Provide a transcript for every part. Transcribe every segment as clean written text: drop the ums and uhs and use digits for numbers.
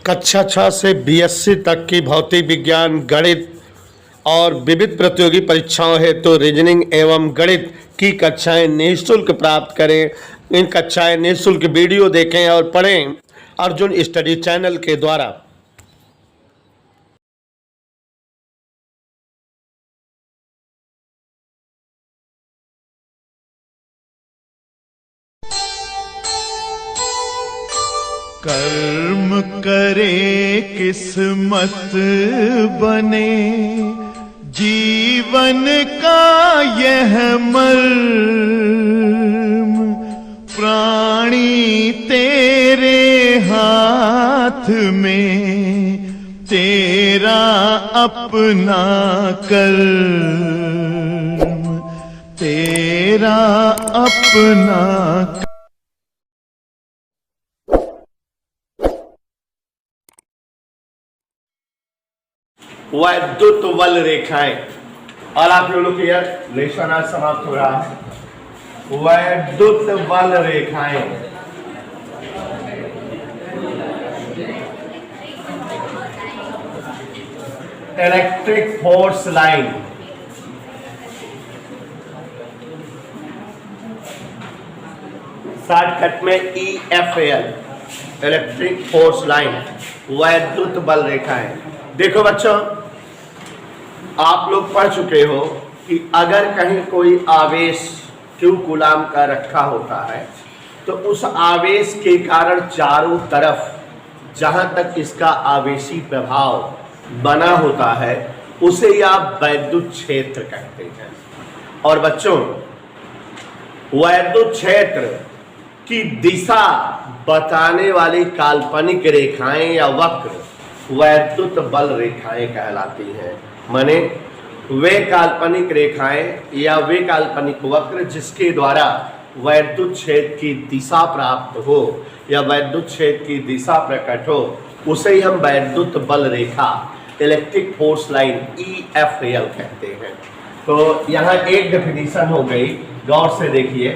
कक्षा 6 से बीएससी तक की भौतिक विज्ञान, गणित और विविध प्रतियोगी परीक्षाओं हेतु रीजनिंग एवं गणित की कक्षाएं निःशुल्क प्राप्त करें। इन कक्षाएं निःशुल्क वीडियो देखें और पढ़ें अर्जुन स्टडी चैनल के द्वारा। कर्म करे किस्मत बने, जीवन का यह मर्म प्राणी तेरे हाथ में, तेरा अपना कर्म, तेरा अपना। वैद्युत बल रेखाएं, और आप लोगों के यार लेसन आज समाप्त हो रहा है। वैद्युत बल रेखाएं, इलेक्ट्रिक फोर्स लाइन, शॉर्टकट में EFL, इलेक्ट्रिक फोर्स लाइन, वैद्युत बल रेखाएं। देखो बच्चों, आप लोग पढ़ चुके हो कि अगर कहीं कोई आवेश Q कूलाम का रखा होता है तो उस आवेश के कारण चारों तरफ जहां तक इसका आवेशी प्रभाव बना होता है उसे ही आप वैद्युत क्षेत्र कहते हैं। और बच्चों, वैद्युत क्षेत्र की दिशा बताने वाली काल्पनिक रेखाएं या वक्र वैद्युत बल रेखाएं कहलाती हैं। माने वे काल्पनिक रेखाएं या वे काल्पनिक वक्र जिसके द्वारा वैद्युत क्षेत्र की दिशा प्राप्त हो या वैद्युत क्षेत्र की दिशा प्रकट हो उसे ही हम वैद्युत बल रेखा, इलेक्ट्रिक फोर्स लाइन EFL कहते हैं। तो यहाँ एक डेफिनेशन हो गई, गौर से देखिए।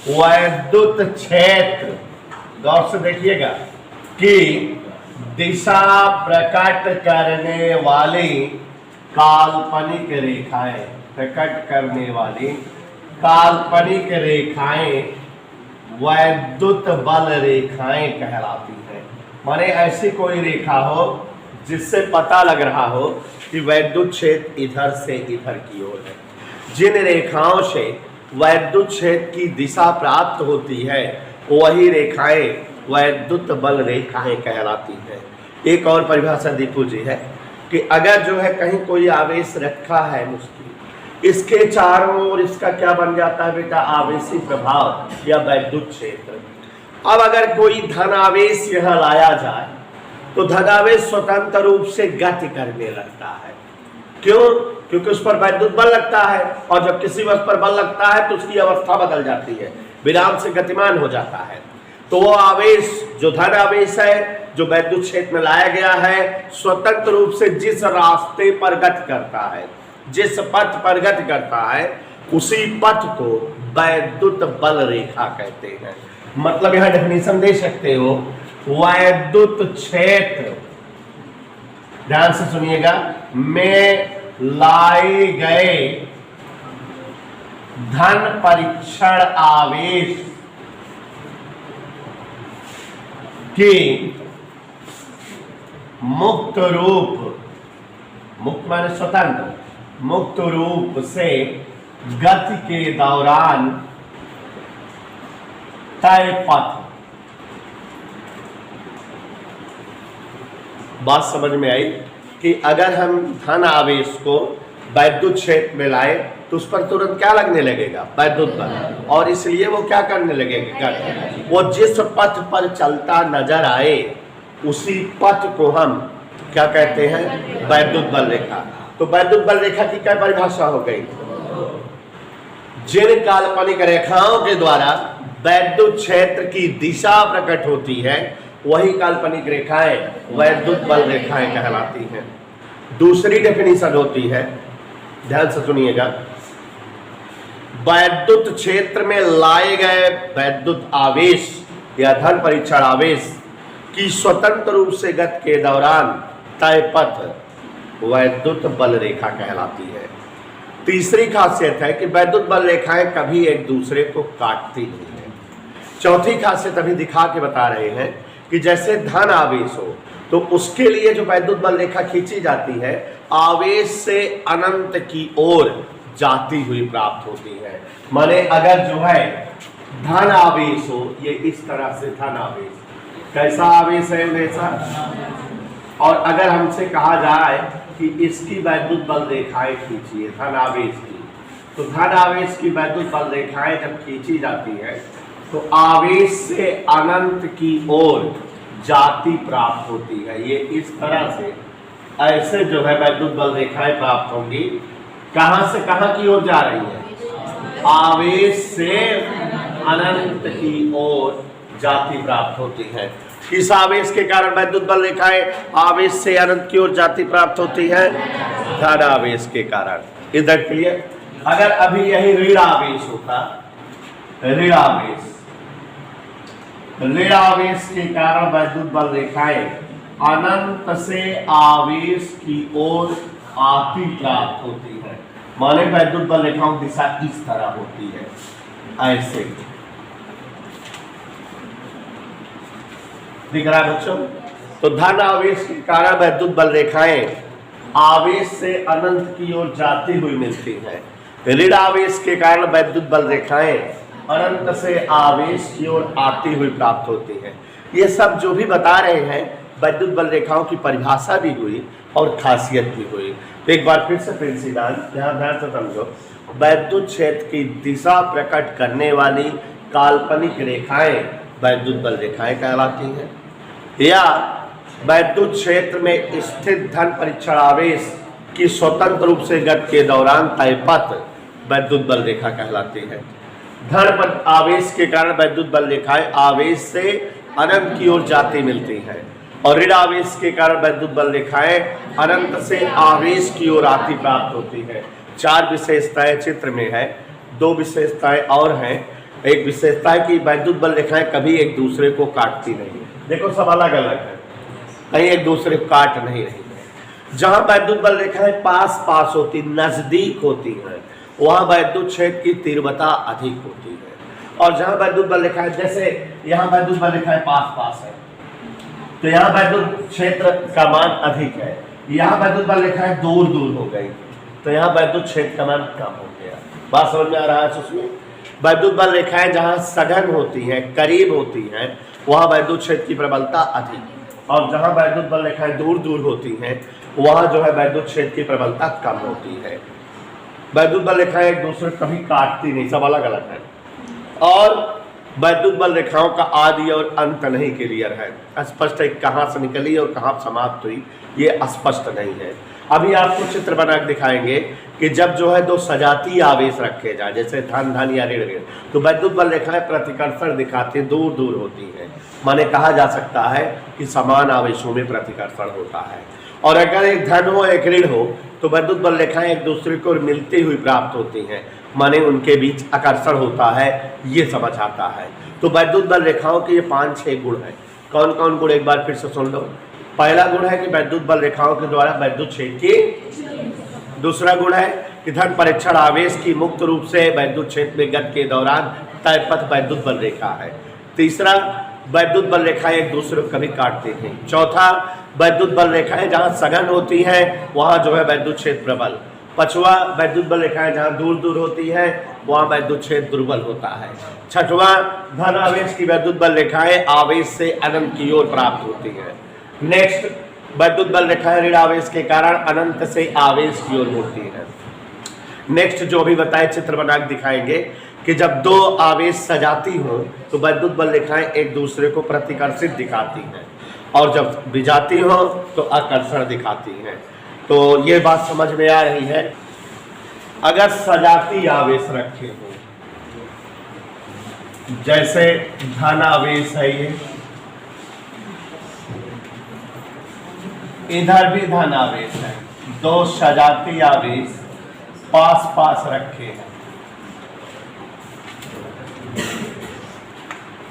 वैद्युत क्षेत्र, गौर से देखिएगा, कि दिशा प्रकट करने वाली काल्पनिक रेखाएं, प्रकट करने वाली काल्पनिक रेखाएं वैद्युत बल रेखाएं कहलाती हैं। माने ऐसी कोई रेखा हो जिससे पता लग रहा हो कि वैद्युत क्षेत्र इधर से इधर की ओर है। जिन रेखाओं से वैद्युत क्षेत्र की दिशा प्राप्त होती है वही रेखाएं वैद्युत बल रेखाएं कहलाती हैं। एक और परिभाषा दीपू जी है कि अगर जो है कहीं कोई आवेश रखा है मुश्किल, इसके चारों ओर इसका क्या बन जाता है बेटा? आवेशी प्रभाव या वैद्युत क्षेत्र। अब अगर कोई धनावेश यहां लाया जाए तो धनावेश स्वतंत्र रूप से गति करने लगता है। क्यों? क्योंकि उस पर वैद्युत बल लगता है, और जब किसी वस्तु पर बल लगता है तो उसकी अवस्था बदल जाती है, विराम से गतिमान हो जाता है। तो वो आवेश जो धन आवेश है, जो वैद्युत क्षेत्र में लाया गया है, स्वतंत्र रूप से जिस रास्ते पर गति करता है, जिस पथ पर गति करता है, उसी पथ को वैद्युत बल रेखा कहते हैं। मतलब यहां डेफिनेशन दे सकते हो, वैद्युत क्षेत्र, ध्यान से सुनिएगा, में लाए गए धन परीक्षण आवेश की मुक्त रूप, मुक्त माने स्वतंत्र, मुक्त रूप से गति के दौरान तय पथ। बात समझ में आई कि अगर हम धन आवेश को वैद्युत क्षेत्र में लाए तो उस पर तुरंत क्या लगने लगेगा? वैद्युत बल। और इसलिए वो क्या करने लगेगा? वो जिस पथ पर चलता नजर आए उसी पथ को हम क्या कहते हैं? वैद्युत बल रेखा। तो वैद्युत बल रेखा की क्या परिभाषा हो गई? जिन काल्पनिक रेखाओं के द्वारा वैद्युत क्षेत्र की दिशा प्रकट होती है वही काल्पनिक रेखाएं वैद्युत बल रेखाएं कहलाती हैं। दूसरी डेफिनेशन होती है, ध्यान से सुनिएगा, वैद्युत क्षेत्र में लाए गए वैद्युत आवेश या धन परीक्षण आवेश कि स्वतंत्र रूप से गति के दौरान तय पथ वैद्युत बल रेखा कहलाती है। तीसरी खासियत है कि वैद्युत बल रेखाएं कभी एक दूसरे को काटती नहीं है। चौथी खासियत अभी दिखा के बता रहे हैं कि जैसे धन आवेश हो तो उसके लिए जो वैद्युत बल रेखा खींची जाती है आवेश से अनंत की ओर जाती हुई प्राप्त होती है। माने अगर जो है धन आवेश हो, ये इस तरह से धन आवेश, कैसा आवेश है वैसा, और अगर हमसे कहा जाए कि इसकी वैद्युत बल रेखाएं खींचिए धन आवेश की, तो धन आवेश की वैद्युत बल रेखाएं जब खींची जाती है तो आवेश से अनंत की ओर जाति प्राप्त होती है। ये इस तरह से ऐसे जो है वैद्युत बल रेखाएं प्राप्त होंगी। कहां से कहां की ओर जा रही है? आवेश से अनंत की ओर जाति प्राप्त होती है। किस आवेश के कारण वैद्युत बल रेखाएं आवेश से अनंत की ओर जाति प्राप्त होती है? धन आवेश के कारण। इधर क्लियर? अगर अभी यही ऋण आवेश होता, ऋण आवेश, ऋण आवेश के कारण वैद्युत बल रेखाएं अनंत से आवेश की ओर आती प्राप्त होती है। माने वैद्युत बल रेखाओं की दिशा इस तरह होती है, ऐसे। दिख रहा है बच्चों? तो धन आवेश के कारण वैद्युत बल रेखाएं आवेश से अनंत की ओर जाती हुई मिलती हैं। ऋण आवेश के कारण वैद्युत बल रेखाएं अनंत से आवेश की ओर आती हुई प्राप्त होती हैं। ये सब जो भी बता रहे हैं वैद्युत बल रेखाओं की परिभाषा भी हुई और खासियत भी हुई। तो एक बार फिर से प्रिंसिदान ध्यान से समझो। वैद्युत क्षेत्र की दिशा प्रकट करने वाली काल्पनिक रेखाएं वैद्युत बल रेखाएं कहलाती हैं, या वैद्युत क्षेत्र में स्थित धन परीक्षण आवेश की स्वतंत्र रूप से गति के दौरान तय पथ वैद्युत बल रेखा कहलाती है। धन आवेश के कारण वैद्युत बल रेखाएं आवेश से अनंत की ओर जाती मिलती हैं, और ऋण आवेश के कारण वैद्युत बल रेखाएं अनंत से आवेश की ओर आती प्राप्त होती है। 4 विशेषताएं चित्र में है, 2 विशेषताएं और हैं। एक विशेषता है कि वैद्युत बल रेखाएं कभी एक दूसरे को काटती नहीं। देखो सब अलग अलग है, कहीं एक दूसरे को काट नहीं रही है। जहां वैद्युत बल रेखाएं पास पास होती, नजदीक होती हैं, वहां वैद्युत क्षेत्र की तीव्रता अधिक होती है। और जहां वैद्युत बल रेखाएं, जैसे यहाँ वैद्युत बल रेखाएं पास पास है तो यहाँ वैद्युत क्षेत्र का मान अधिक है। यहाँ वैद्युत बल रेखाएं दूर दूर हो गई तो यहाँ वैद्युत क्षेत्र का मान कम हो गया। बात समझ में आ रहा है? उसमें वैद्युत बल रेखाएं जहाँ सघन होती हैं, करीब होती हैं, वहाँ वैद्युत क्षेत्र की प्रबलता अधिक, और जहाँ वैद्युत बल रेखाएं दूर दूर होती हैं वहाँ जो है वैद्युत क्षेत्र की प्रबलता कम होती है। वैद्युत बल रेखाएं एक दूसरे को कभी काटती नहीं, सब अलग अलग है। और वैद्युत बल रेखाओं का आदि और अंत नहीं क्लियर है, स्पष्ट है कहाँ से निकली और कहाँ समाप्त हुई ये स्पष्ट नहीं है। अभी आपको चित्र बना के दिखाएंगे कि जब जो है 2 सजातीय आवेश रखे जाए, जैसे धन धन या ऋण ऋण, तो वैद्युत बल रेखाएं प्रतिकर्षण दिखाती दूर दूर होती हैं। माने कहा जा सकता है कि समान आवेशों में प्रतिकर्षण होता है। और अगर एक धन हो एक ऋण हो तो वैद्युत बल रेखाएं एक दूसरे को मिलती हुई प्राप्त होती हैं, माने उनके बीच आकर्षण होता है, ये समझ आता है। तो वैद्युत बल रेखाओं के ये 5-6 गुण हैं। कौन कौन गुण एक बार फिर से सुन लो। पहला गुण है कि वैद्युत बल रेखाओं के द्वारा वैद्युत क्षेत्र की। दूसरा गुण है कि धन परीक्षण आवेश की मुक्त रूप से वैद्युत क्षेत्र में गति के दौरान तय पथ वैद्युत बल रेखा है। तीसरा, वैद्युत बल रेखाएं एक दूसरे को कभी काटती नहीं। चौथा, वैद्युत बल रेखाएं जहाँ सघन होती हैं वहाँ जो है वैद्युत क्षेत्र प्रबल। पांचवा, वैद्युत बल रेखाएं जहाँ दूर दूर होती हैं वहाँ वैद्युत क्षेत्र दुर्बल होता है। छठवां, धन आवेश की वैद्युत बल रेखाएं आवेश से अनंत की ओर प्राप्त होती हैं। नेक्स्ट, वैद्युत बल रेखाएं ऋण आवेश के कारण अनंत से आवेश की ओर मुड़ती है। नेक्स्ट जो अभी बताए चित्र बना के दिखाएंगे कि जब 2 आवेश सजाती हो तो वैद्युत बल रेखाएं एक दूसरे को प्रतिकर्षित दिखाती हैं, और जब विजाती हो तो आकर्षण दिखाती हैं। तो ये बात समझ में आ रही है। अगर सजाती आवेश रखे हो, जैसे धन आवेश है, ये इधर भी धन आवेश है, 2 सजाती आवेश पास पास रखे हैं,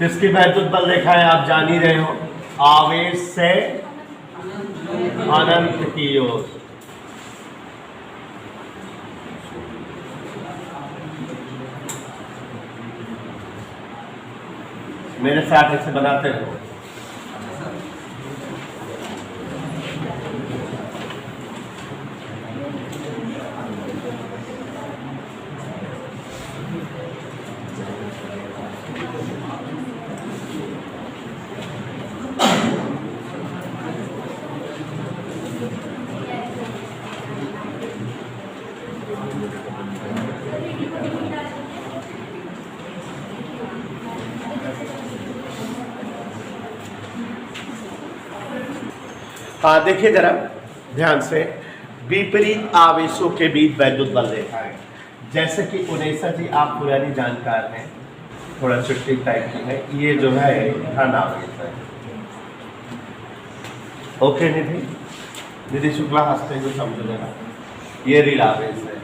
इसकी वैद्युत बल रेखाएं आप जान ही रहे हो, आवेश से अनंत की ओर। मेरे साथ इसे बनाते रहो। हाँ देखिए जरा ध्यान से, विपरीत आवेशों के बीच वैद्युत बल रेखाएं, जैसे कि उनेसा जी आप पुरानी जानकार हैं, थोड़ा चिट्ठी टाइप की है, ये जो है धन आवेश है। ओके निधि शुक्ला हंसते हुए समझ लेना, ये ऋण आवेश है।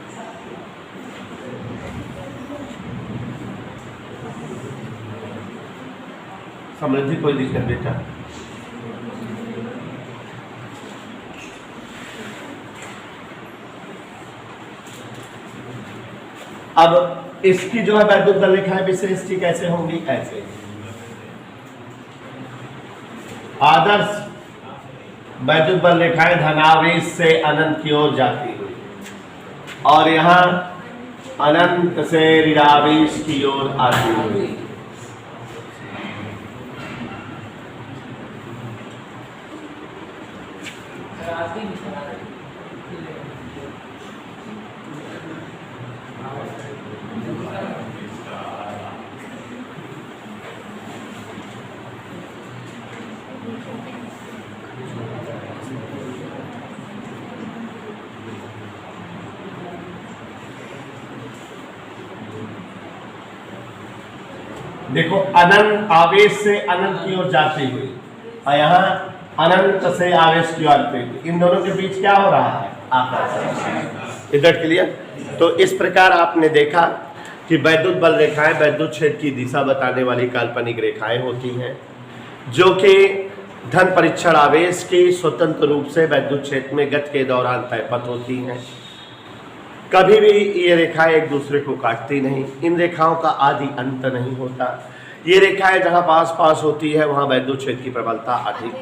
समृद्धि कोई दिक्कत बेटा? अब इसकी जो है वैद्युत बल रेखाएं विशेष ठीक कैसे होंगी? ऐसे आदर्श वैद्युत बल रेखाएं धनावेश से अनंत की ओर जाती हुई, और यहां अनंत से ऋणावेश की ओर आती हुई। देखो अनंत आवेश से अनंत की ओर जाती हुई, और यहाँ अनंत से आवेश की ओर आती हुई, इन दोनों के बीच क्या हो रहा है? आकर्षण। इधर क्लियर? तो इस प्रकार आपने देखा कि वैद्युत बल रेखाएं वैद्युत क्षेत्र की दिशा बताने वाली काल्पनिक रेखाएं होती हैं, जो कि धन परीक्षण आवेश की स्वतंत्र रूप से वैद्युत क्षेत्र में गति के दौरान तयपत होती हैं। कभी भी ये रेखाएं एक दूसरे को काटती नहीं, इन रेखाओं का आदि अंत नहीं होता। ये रेखाएं जहां पास पास होती है वहां वैद्युत क्षेत्र की प्रबलता अधिक,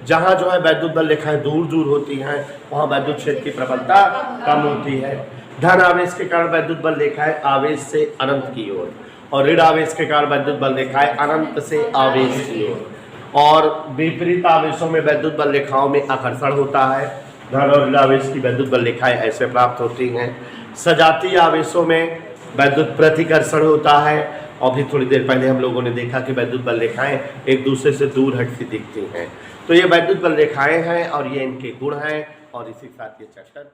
जहां जो है वैद्युत बल रेखाएं दूर दूर होती हैं वहां वैद्युत क्षेत्र की प्रबलता कम होती है। धन आवेश के कारण वैद्युत बल रेखाएं आवेश से अनंत की ओर, और ऋण आवेश के कारण वैद्युत बल रेखाएं अनंत से आवेश की ओर, और विपरीत आवेशों में वैद्युत बल रेखाओं में आकर्षण होता है। धन और ऋण आवेश की वैद्युत बल रेखाएं ऐसे प्राप्त होती हैं। सजातीय आवेशों में वैद्युत प्रतिकर्षण होता है, और भी थोड़ी देर पहले हम लोगों ने देखा कि वैद्युत बल रेखाएं एक दूसरे से दूर हटती दिखती हैं। तो ये वैद्युत बल रेखाएं हैं और ये इनके गुण हैं, और इसी के साथ ये चैप्टर